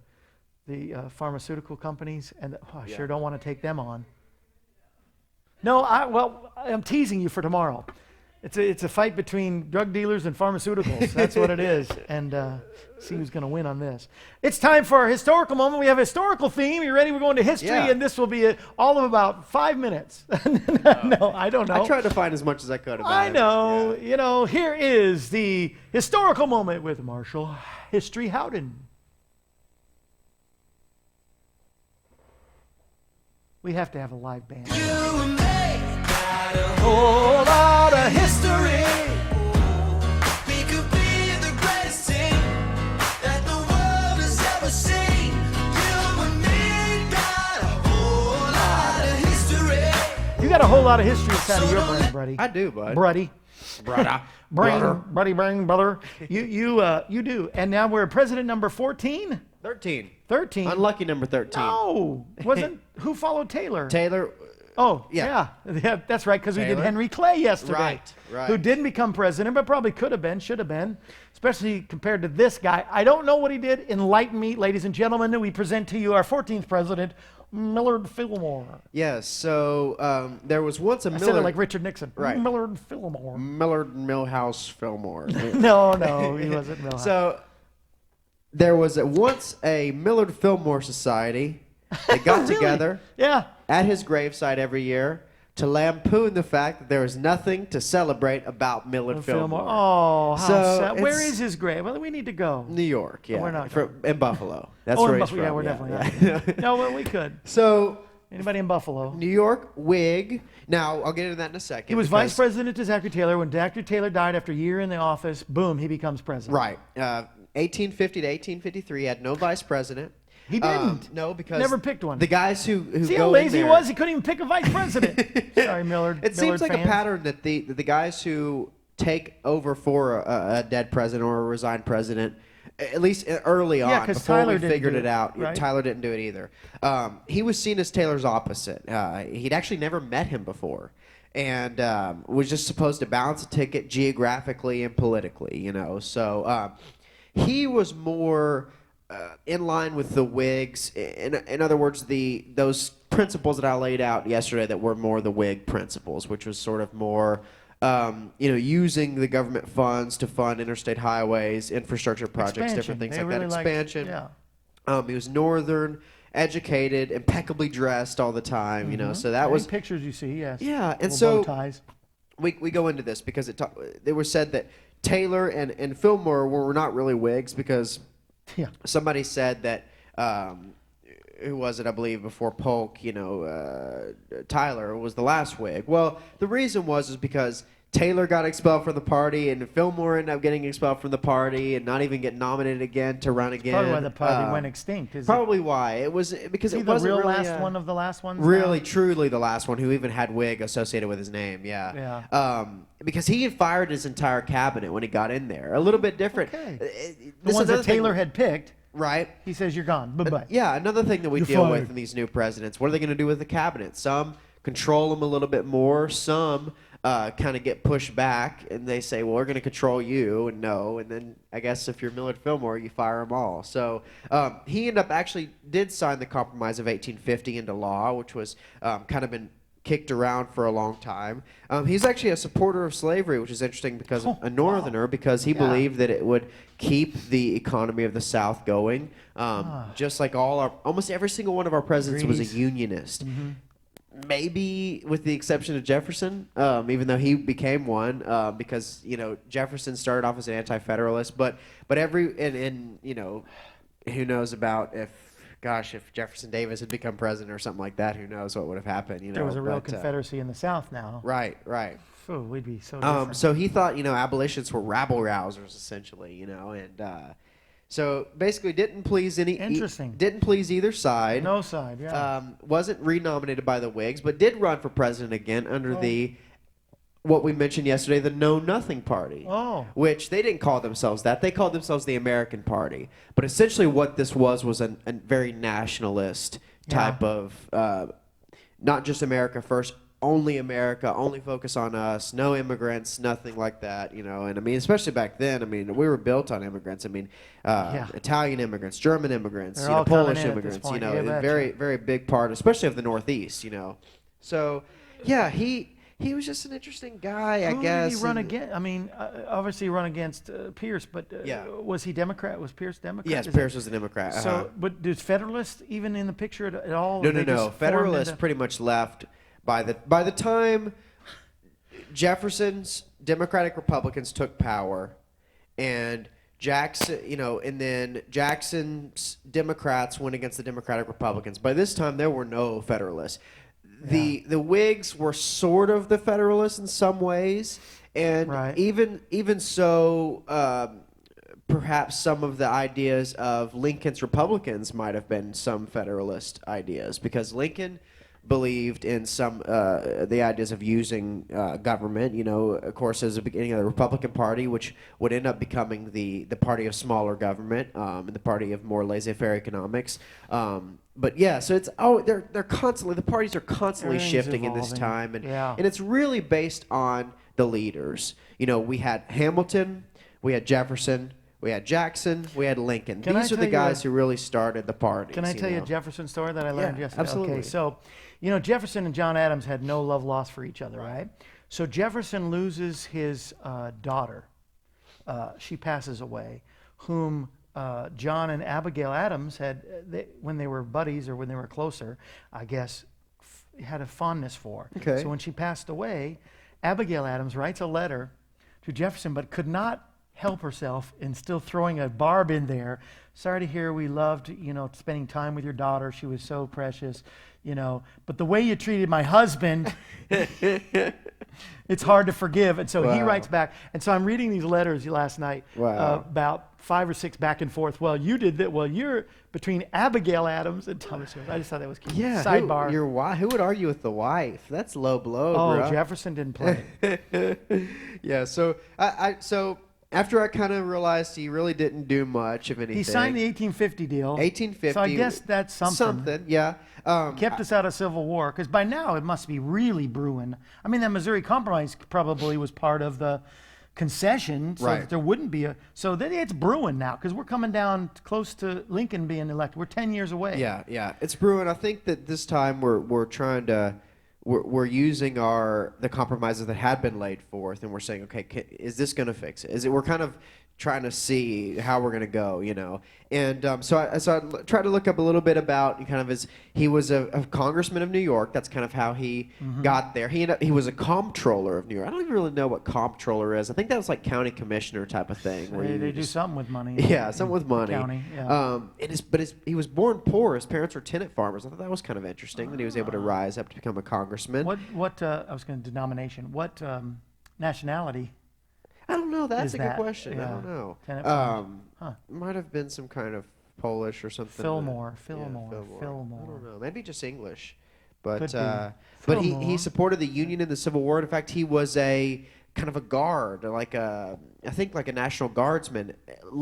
pharmaceutical companies, and I sure don't want to take them on. No, I'm teasing you for tomorrow. It's a fight between drug dealers and pharmaceuticals. That's what it is, and see who's going to win on this. It's time for our historical moment. We have a historical theme. You ready? We're going to history, and this will be all of about 5 minutes. No, I don't know. I tried to find as much as I could about I it. know. Yeah. Here is the historical moment with Marshall History Howden. We have to have a live band. You and me got a whole lot of history. We could be the greatest team that the world has ever seen. You and me got a whole lot of history. You got a whole lot of history inside of your brain, buddy. I do, bud. Bruddy. Brother. Brain, brother. You do. And now we're president number 14? 13. 13? Unlucky number 13. No. Who followed Taylor? Taylor. Oh, Yeah. yeah. That's right, because we did Taylor. Henry Clay yesterday. Right. Who didn't become president, but probably could have been, should have been, especially compared to this guy. I don't know what he did. Enlighten me, ladies and gentlemen. We present to you our 14th president, Millard Fillmore. Yes. So there was once a I Millard. said it like Richard Nixon. Right. Millard Fillmore. Millard Millhouse Fillmore. No, he wasn't Millhouse. So there was once a Millard Fillmore Society that got Really? together Yeah. at his gravesite every year to lampoon the fact that there was nothing to celebrate about Millard Fillmore. Oh, how So sad. Where it's- is his grave? Well, we need to go. New York, yeah. we're not in Buffalo. That's in where he's Buffalo. from. Yeah, we're definitely not. No, well, we could. So Anybody in Buffalo? New York Whig. Now I'll get into that in a second. He was because- vice president to Zachary Taylor. When Zachary Taylor died after a year in the office, boom, he becomes president. Right. 1850 to 1853 had no vice president. He didn't. No, because Never picked one. The guys who See go how in lazy he there- was? He couldn't even pick a vice president. Sorry, Millard. It seems Millard like fans. a pattern that the guys who take over for a dead president or a resigned president, at least early on, 'cause before Tyler we didn't figured do it it, out, right? Tyler didn't do it either. He was seen as Taylor's opposite. He'd actually never met him before, and was just supposed to balance a ticket geographically and politically. So he was more in line with the Whigs. In other words, those principles that I laid out yesterday that were more the Whig principles, which was sort of more, using the government funds to fund interstate highways, infrastructure projects, different things They like really that. Expansion. Yeah. He was northern, educated, impeccably dressed all the time. So that Any was pictures you see, yes. Yeah, and Little so- bow ties. we go into this because it was said that Taylor and Fillmore were not really Whigs because Yeah. somebody said that who was it? I believe before Polk, Tyler was the last Whig. Well, the reason was because Taylor got expelled from the party, and Fillmore ended up getting expelled from the party, and not even get nominated again to run again. Probably why the party went extinct. Is Probably why it was because he it the wasn't real really last one of the last ones? really now? truly the last one who even had Whig associated with his name. Yeah. Because he had fired his entire cabinet when he got in there. A little bit different. Okay. This The is ones another that Taylor thing, had picked, right? he says you're gone. Bye-bye. Yeah, another thing that we You're deal fired. with in these new presidents. What are they going to do with the cabinet? Some control them a little bit more. Some kind of get pushed back, and they say, "Well, we're going to control you," and no. And then I guess if you're Millard Fillmore, you fire them all. So he ended up actually did sign the Compromise of 1850 into law, which was kind of been kicked around for a long time. He's actually a supporter of slavery, which is interesting because a Northerner, because he believed that it would keep the economy of the South going. Just like almost every single one of our presidents was a Grease. unionist. Maybe with the exception of Jefferson, even though he became one, because Jefferson started off as an anti-federalist, but who knows about if Jefferson Davis had become president or something like that, who knows what would have happened? There was a real but, Confederacy in the South now. Right. Phew, we'd be so different. So he thought abolitionists were rabble rousers essentially, and so basically didn't please Interesting. didn't please either side. No side, yeah. Wasn't renominated by the Whigs, but did run for president again under Oh. what we mentioned yesterday, the Know Nothing Party. Oh. Which they didn't call themselves that. They called themselves the American Party. But essentially what this was a very nationalist type of not just America first, only America, only focus on us, no immigrants, nothing like that, you know. And I mean, especially back then, I mean, we were built on immigrants. I mean, Italian immigrants, German immigrants, They're you know, all coming Polish in at this immigrants, you point. know, Yeah, a betcha. very, very big part, especially of the Northeast, you know. So, yeah, he was just an interesting guy, I Who guess. did he run and- against? I mean, obviously he run against Pierce, but Yeah. was he Democrat? Was Pierce Democrat? Yes, Is Pierce was a Democrat. it- So, but is Federalist even in the picture at all? No, They just formed Federalists into- pretty much left by the time Jefferson's Democratic Republicans took power, and Jackson, you know, and then Jackson's Democrats went against the Democratic Republicans. By this time, there were no Federalists. The Whigs were sort of the Federalists in some ways, and Right. even so. Perhaps some of the ideas of Lincoln's Republicans might have been some Federalist ideas, because Lincoln believed in some the ideas of using government. You know, of course, as the beginning of the Republican Party, which would end up becoming the party of smaller government and the party of more laissez-faire economics. But yeah, so it's they're constantly, the parties are constantly Everything's shifting in this evolving. time, and Yeah. and it's really based on the leaders. You know, we had Hamilton, we had Jefferson. We had Jackson, we had Lincoln. Can I These are tell the you guys a- who really started the parties. Can I tell you a know? Jefferson story that I learned Yeah, yesterday? absolutely. Okay, so, you know, Jefferson and John Adams had no love lost for each other, right? So Jefferson loses his daughter. She passes away, whom John and Abigail Adams had, when they were buddies or when they were closer, I guess, had a fondness for. Okay. So when she passed away, Abigail Adams writes a letter to Jefferson, but could not help herself in still throwing a barb in there. Sorry to hear we loved, you know, spending time with your daughter. She was so precious, you know. But the way you treated my husband, it's hard to forgive. And so he Wow. writes back. And so I'm reading these letters last night, Wow. about 5 or 6 back and forth. Well, you did that. Well, you're between Abigail Adams and Thomas Jefferson. I just thought that was cute. Yeah, Sidebar. who would argue with the wife? That's low blow, Oh, bro. Jefferson didn't play. Yeah, so so after I kind of realized he really didn't do much of anything. He signed the 1850 deal. 1850. So I guess that's something. Something, yeah. Kept us out of Civil War, because by now it must be really brewing. I mean, that Missouri Compromise probably was part of the concession, so Right. that there wouldn't be a. So then it's brewing now, because we're coming down close to Lincoln being elected. We're 10 years away. Yeah, it's brewing. I think that this time we're trying to we're using the compromises that had been laid forth, and we're saying, okay, is this going to fix it? We're kind of trying to see how we're going to go, you know. And so I tried to look up a little bit about kind of he was a congressman of New York. That's kind of how he got there. He was a comptroller of New York. I don't even really know what comptroller is. I think that was like county commissioner type of thing. Where They you do just- something with money. Yeah, something with money. County, yeah. He was born poor. His parents were tenant farmers. I thought that was kind of interesting that he was able to rise up to become a congressman. What I was going to denomination. What nationality? I don't know. That's is a good that? question. I Yeah. don't know. Tenant farmers. Huh. Might have been some kind of Polish or something. Fillmore. Yeah, I don't don't know. Maybe just English. But Could be. but he Fillmore. supported the Union in the Civil War. In fact, he was a kind of a guard, I think like a National Guardsman,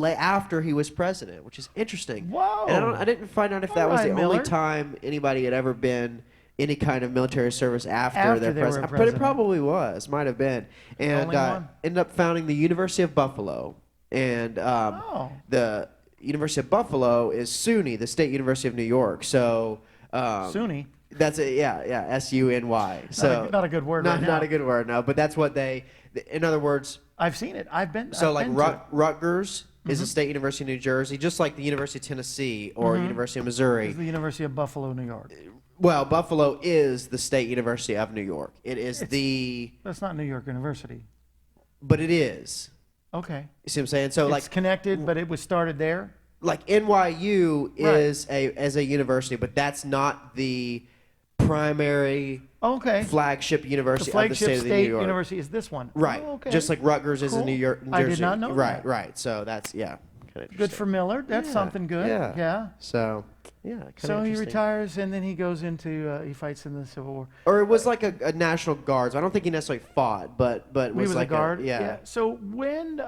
after he was president, which is interesting. Whoa. And I didn't find out if that All was right, the only Miller. time anybody had ever been any kind of military service after After their they were president. But it president. probably was, might have been. And Only one. ended up founding the University of Buffalo. And Oh. the University of Buffalo is SUNY, the State University of New York. So SUNY. that's it. Yeah, SUNY. So not a good word Not, right now. not a good word. No, but that's what in other words. I've seen it. I've been. So I've like been to it. Rutgers is Mm-hmm. a state university in New Jersey, just like the University of Tennessee or University of Missouri. It's the University of Buffalo, New York. Well, Buffalo is the State University of New York. It is That's not New York University. but it is. Okay. You see what I'm saying? So It's connected, but it was started there. like NYU Right. is a university, but that's not the primary Okay. flagship The university of the flagship state of New state York. university is this one. Right. Oh, okay. Just like Rutgers is Cool. in New York. New I did Jersey. not know Right, that. right. So that's kind of Good for Miller. That's Yeah, something good. yeah. Yeah. So yeah. So he retires and then he goes into he fights in the Civil War. Or it was like a National Guards. I don't think he necessarily fought, but He was like a guard. yeah. So when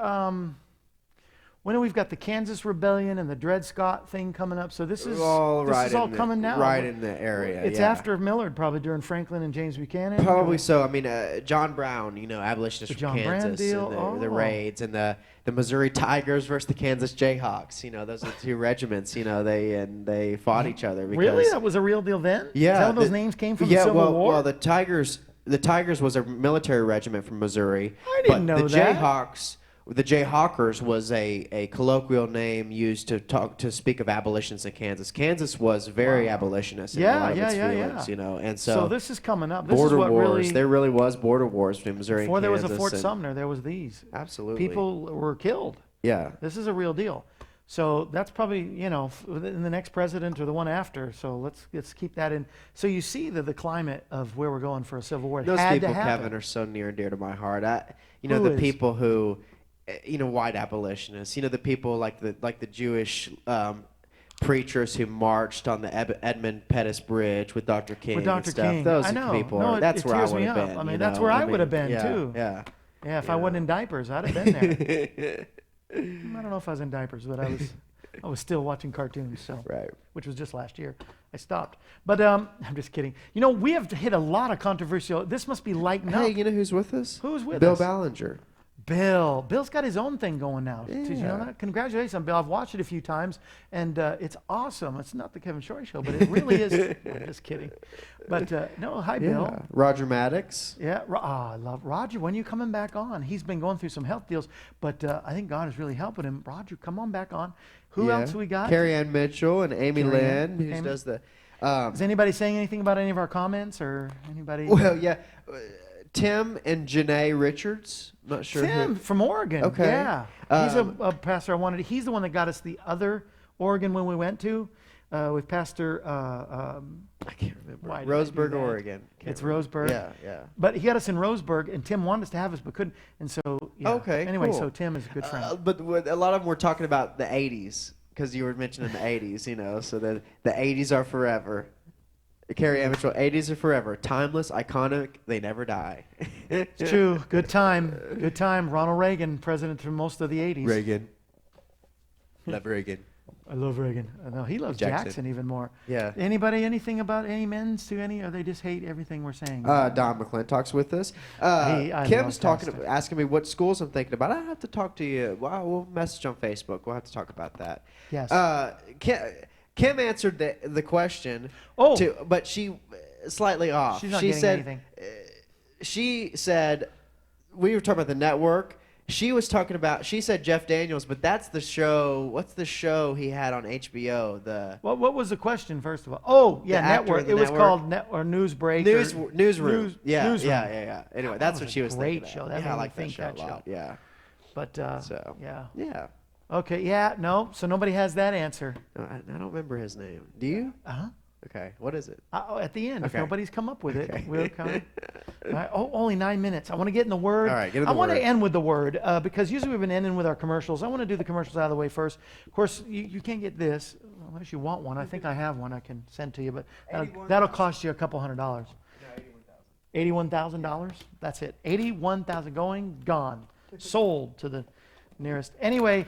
we've got the Kansas Rebellion and the Dred Scott thing coming up. So this is all this right is all in coming now. right in the area. It's yeah. after Millard, probably during Franklin and James Buchanan. Probably so. I mean, John Brown, abolitionist The from John Brown Kansas, deal. and the Oh. raids, and the Missouri Tigers versus the Kansas Jayhawks. Those are the two regiments. They fought each other. Because, Really, that was a real deal then. Yeah, is that where those the- names came from? Yeah, the Civil War. well, the Tigers was a military regiment from Missouri. I didn't but know the that. The Jayhawkers was a colloquial name used to speak of abolitionists in Kansas. Kansas was very abolitionist in a lot of its feelings, and so this is coming up. This border is what wars. Really, There really was border wars between Missouri before and there was Kansas. a Fort and- Sumner, there was these. Absolutely. People were killed. Yeah. This is a real deal. So that's probably, in the next president or the one after. So let's keep that in. So you see the climate of where we're going for a civil war. It Those had people, to happen. Kevin, are so near and dear to my heart. Who The is? people who, white abolitionists. The people like the Jewish preachers who marched on the Edmund Pettus Bridge with Dr. King. With and Dr. stuff. King. Those I know. people. No, That's it where I tears would me have up. been. I mean, that's where I would have been, yeah, too. Yeah. Yeah, if I wasn't in diapers, I'd have been there. I don't know if I was in diapers, but I was still watching cartoons. So Right. which was just last year. I stopped. But I'm just kidding. We have hit a lot of controversial. This must be lighting up. Hey, you know who's with us? Who's with Bill us? Ballinger. Bill's got his own thing going now. Did you know Yeah. that? Congratulations, Bill. I've watched it a few times, and it's awesome. It's not the Kevin Shorey show, but it really is. I'm just kidding. But no, hi, Bill. Yeah. Roger Maddox. Yeah, I love Roger. When are you coming back on? He's been going through some health deals, but I think God is really helping him. Roger, come on back on. Who Yeah. else we got? Carrie Ann Mitchell and Amy Carrie Ann. Lynn, who Amy. does the. Is anybody saying anything about any of our comments or anybody? Well, yeah. Tim and Janae Richards. Not sure. Tim who. from Oregon. Okay. Yeah. He's Um, a pastor I wanted. He's the one that got us the other Oregon when we went to with Pastor. I can't remember. Why did I do Roseburg, that? Oregon. Can't It's remember. Roseburg. Yeah, yeah. But he got us in Roseburg, and Tim wanted us to have us, but couldn't. And so, yeah. Okay, Anyway, cool. so Tim is a good friend. But a lot of them were talking about the 80s because you were mentioning the 80s, So the 80s are forever. Carrie Ann Mitchell, 80s are forever. Timeless, iconic, they never die. It's true. Good time. Good time. Ronald Reagan, president for most of the 80s. Reagan. Love Reagan. I love Reagan. No, he loves Jackson. Jackson even more. Yeah. Anybody, anything about any men's to any, or they just hate everything we're saying? Don McClintock's with us. I Kim's love Pastor. asking me what schools I'm thinking about. I have to talk to you. Well, we'll message on Facebook. We'll have to talk about that. Yes. Kim answered the question. Oh. But she slightly off. She's not she getting said, anything. She said, we were talking about the network. She said Jeff Daniels, but that's the show. What's the show he had on HBO? What was the question, first of all? Oh, yeah, The actor network. in the it was network. called Newsbreak. Newsroom. Newsroom. Yeah. Anyway, that's was what a she was great thinking. show. Of. That Yeah, made I me like that think show that a lot. show. Yeah. But, So. yeah. Yeah. Okay, yeah, no, so nobody has that answer. No, I don't remember his name. Do you? Uh-huh. Okay. What is it? At the end, if Okay. nobody's come up with it, Okay. we'll come. All right, only 9 minutes. I want to get in the word. All right, get in the I want word. to end with the word because usually we've been ending with our commercials. I want to do the commercials out of the way first. Of course, you can't get this unless you want one. I think I have one I can send to you, but that'll cost you a couple $100. $81,000. That's it. $81,000 going, gone, sold to the nearest. Anyway,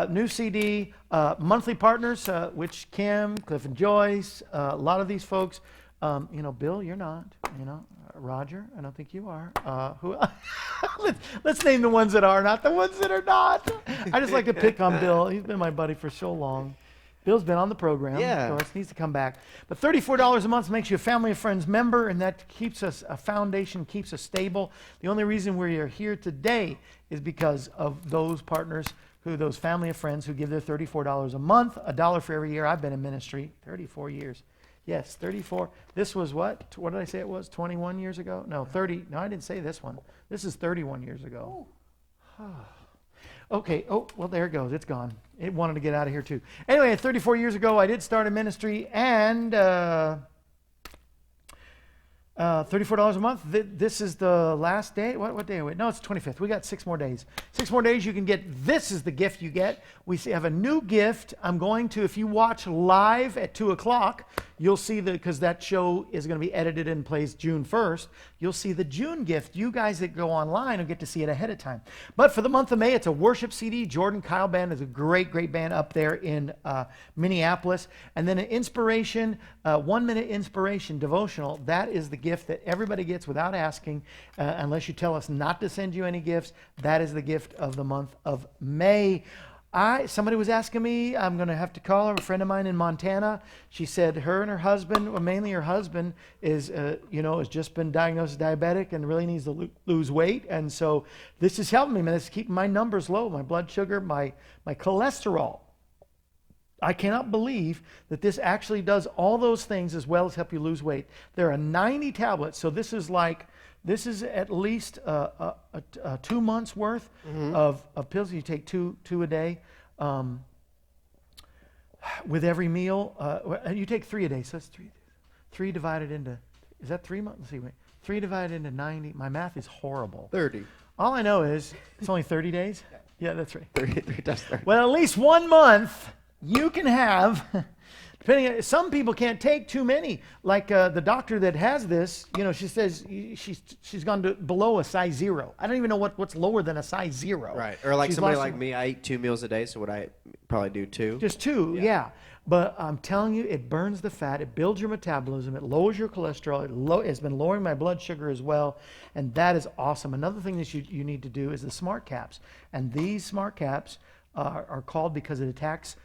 new CD, monthly partners, which Kim, Cliff and Joyce, a lot of these folks. Bill, you're not. Roger, I don't think you are. Who? let's name the ones that are, not the ones that are not. I just like to pick on Bill. He's been my buddy for so long. Bill's been on the program. Yeah. Of course, needs to come back. But $34 a month makes you a Family of Friends member, and that keeps us a foundation, keeps us stable. The only reason we are here today is because of those partners, those Family of Friends who give their $34 a month, $1 for every year. I've been in ministry 34 years. Yes, 34. This was what? What did I say it was? 21 years ago? No, 30. No, I didn't say this one. This is 31 years ago. Okay. Oh, well, there it goes. It's gone. It wanted to get out of here, too. Anyway, 34 years ago, I did start a ministry, and $34 a month. This is the last day. What day are we? No, it's 25th. We got 6 more days. 6 more days. You can get, this is the gift you get. We have a new gift. I'm going to, if you watch live at 2 o'clock, you'll see because that show is going to be edited and plays June 1st, you'll see the June gift. You guys that go online will get to see it ahead of time. But for the month of May, it's a worship CD. Jordan Kyle Band is a great, great band up there in Minneapolis. And then an inspiration, 1-minute inspiration devotional. That is the gift that everybody gets without asking, unless you tell us not to send you any gifts. That is the gift of the month of May. Somebody was asking me, I'm going to have to call her, a friend of mine in Montana. She said her and her husband, well, mainly her husband, has just been diagnosed as diabetic and really needs to lose weight. And so this is helping me, man. This is keeping my numbers low, my blood sugar, my cholesterol. I cannot believe that this actually does all those things as well as help you lose weight. There are 90 tablets, so this is at least 2 months worth of pills. You take two a day with every meal. You take 3 a day, so that's 3 divided into, is that 3 months? Let's see, wait. 3 divided into 90. My math is horrible. 30. All I know is it's only 30 days. Yeah, that's right. 30 times 30. Well, at least 1 month you can have. Some people can't take too many. Like the doctor that has this, she says she's gone to below a size 0. I don't even know what's lower than a size 0. Right. Or like She's somebody lost like me, I eat 2 meals a day, so would I probably do 2? Just 2, yeah. But I'm telling you, it burns the fat, it builds your metabolism, it lowers your cholesterol, it's been lowering my blood sugar as well, and that is awesome. Another thing that you need to do is the smart caps. And these smart caps are called because it attacks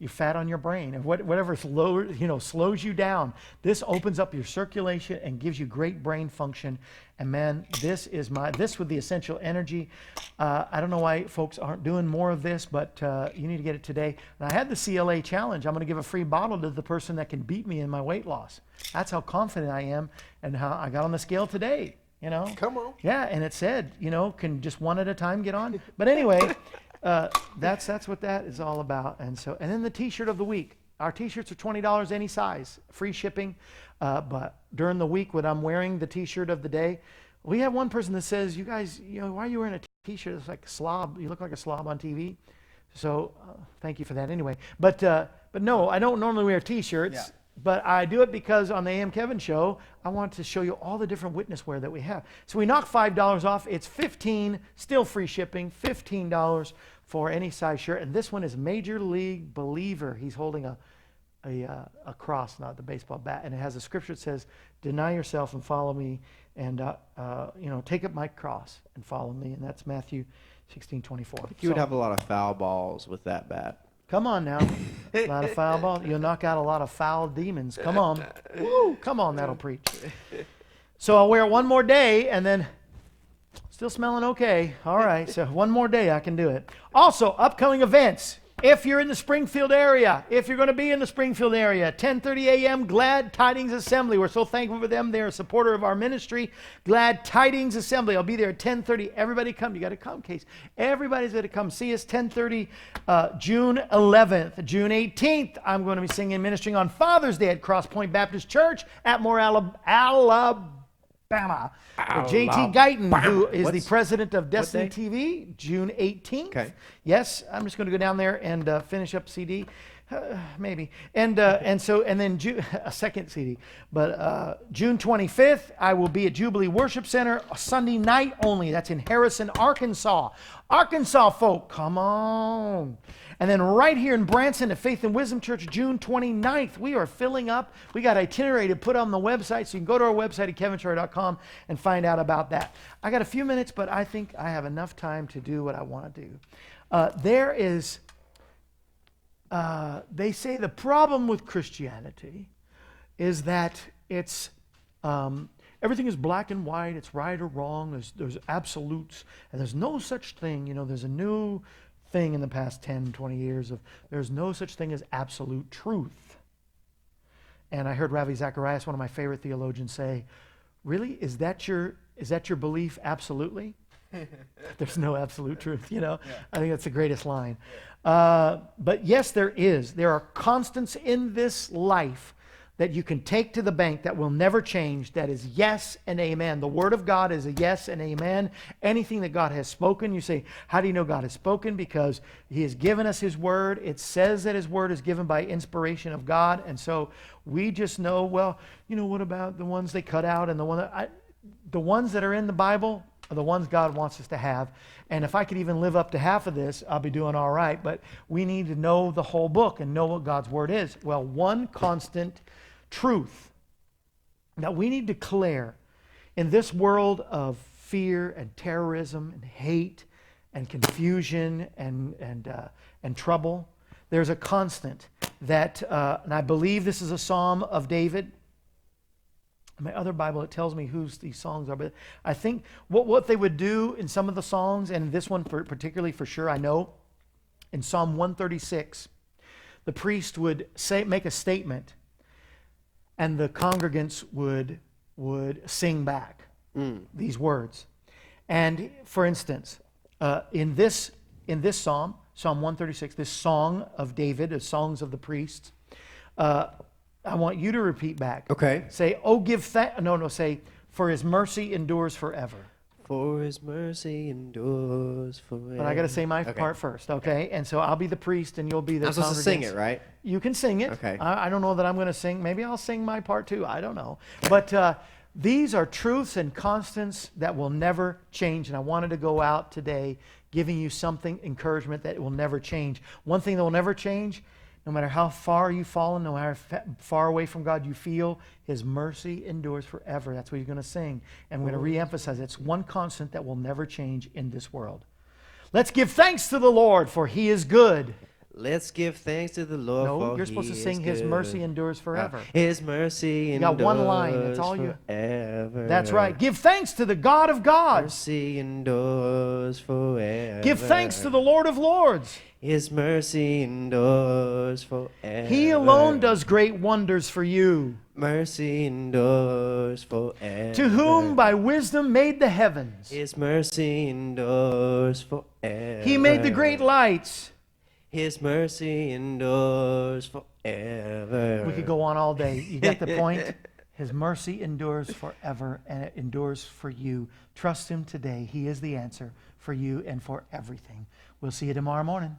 your fat on your brain and whatever slows you down. This opens up your circulation and gives you great brain function. And man, this with the essential energy. I don't know why folks aren't doing more of this, but you need to get it today. And I had the CLA challenge. I'm going to give a free bottle to the person that can beat me in my weight loss. That's how confident I am and how I got on the scale today. Come on. Yeah, and it said, can just one at a time get on. But anyway. That's what that is all about. And then the T-shirt of the week. Our T-shirts are $20 any size, free shipping. But during the week when I'm wearing the T-shirt of the day, we have one person that says, "You guys, why are you wearing a T-shirt? It's like a slob. You look like a slob on TV." So thank you for that anyway. But no, I don't normally wear T-shirts. Yeah. But I do it because on the AM Kevin show, I want to show you all the different witness wear that we have. So we knock $5 off. It's $15, still free shipping, $15 for any size shirt. And this one is Major League Believer. He's holding a cross, not the baseball bat. And it has a scripture that says, "Deny yourself and follow me, and take up my cross and follow me." And that's Matthew 16:24. You would have a lot of foul balls with that bat. Come on now. A lot of foul balls. You'll knock out a lot of foul demons. Come on. Woo, come on, that'll preach. So I'll wear it one more day and then still smelling okay. All right, so one more day I can do it. Also, upcoming events. If you're in the Springfield area, if you're going to be in the Springfield area, 10:30 a.m., Glad Tidings Assembly. We're so thankful for them. They're a supporter of our ministry. Glad Tidings Assembly. I'll be there at 10:30. Everybody come. You got to come, Case. Everybody's going to come see us. 10:30, June 11th. June 18th, I'm going to be singing and ministering on Father's Day at Cross Point Baptist Church at Moore, Alabama. JT Guyton, who is the president of Destiny TV, June 18th. Okay. Yes, I'm just going to go down there and finish up CD, maybe, and then a second CD. But June 25th, I will be at Jubilee Worship Center Sunday night only. That's in Harrison, Arkansas. Arkansas folk, come on. And then right here in Branson at Faith and Wisdom Church, June 29th, we are filling up. We got itinerary to put on the website, so you can go to our website at kevinshore.com and find out about that. I got a few minutes, but I think I have enough time to do what I want to do. They say the problem with Christianity is that it's everything is black and white. It's right or wrong. There's absolutes, and there's no such thing. There's a new thing in the past 10, 20 years of there's no such thing as absolute truth. And I heard Ravi Zacharias, one of my favorite theologians, say, "Really, is that your belief absolutely?" There's no absolute truth, Yeah. I think that's the greatest line. But yes, there is. There are constants in this life that you can take to the bank that will never change, that is yes and amen. The Word of God is a yes and amen. Anything that God has spoken, you say, how do you know God has spoken? Because He has given us His Word. It says that His Word is given by inspiration of God. And so we just know, well, what about the ones they cut out and the ones that are in the Bible are the ones God wants us to have. And if I could even live up to half of this, I'll be doing all right. But we need to know the whole book and know what God's Word is. Well, one constant truth that we need to declare in this world of fear and terrorism and hate and confusion and trouble, there's a constant that, and I believe this is a Psalm of David. In my other Bible, it tells me whose these songs are, but I think what they would do in some of the songs, and this one particularly for sure, I know, in Psalm 136, the priest would make a statement, and the congregants would sing back these words. And for instance, in this psalm, Psalm 136, this song of David, the songs of the priests, I want you to repeat back. Okay. Say, oh, give thanks. No, say, for His mercy endures forever. For His mercy endures forever. But I got to say my part first, okay? And so I'll be the priest and you'll be the I'm supposed to sing it, right? You can sing it. Okay. I don't know that I'm going to sing. Maybe I'll sing my part too. I don't know. But these are truths and constants that will never change. And I wanted to go out today giving you something, encouragement that will never change. One thing that will never change, no matter how far you've fallen, no matter how far away from God you feel, His mercy endures forever. That's what you're going to sing. And we're going to re-emphasize it's one constant that will never change in this world. Let's give thanks to the Lord, for He is good. Let's give thanks to the Lord. No, you're supposed to sing His mercy endures forever. His mercy endures You got one line. That's all you. forever. That's right. Give thanks to the God of gods. Mercy endures forever. Give thanks to the Lord of lords. His mercy endures forever. He alone does great wonders for you. Mercy endures forever. To whom by wisdom made the heavens. His mercy endures forever. He made the great lights. His mercy endures forever. We could go on all day. You get the point? His mercy endures forever, and it endures for you. Trust Him today. He is the answer for you and for everything. We'll see you tomorrow morning.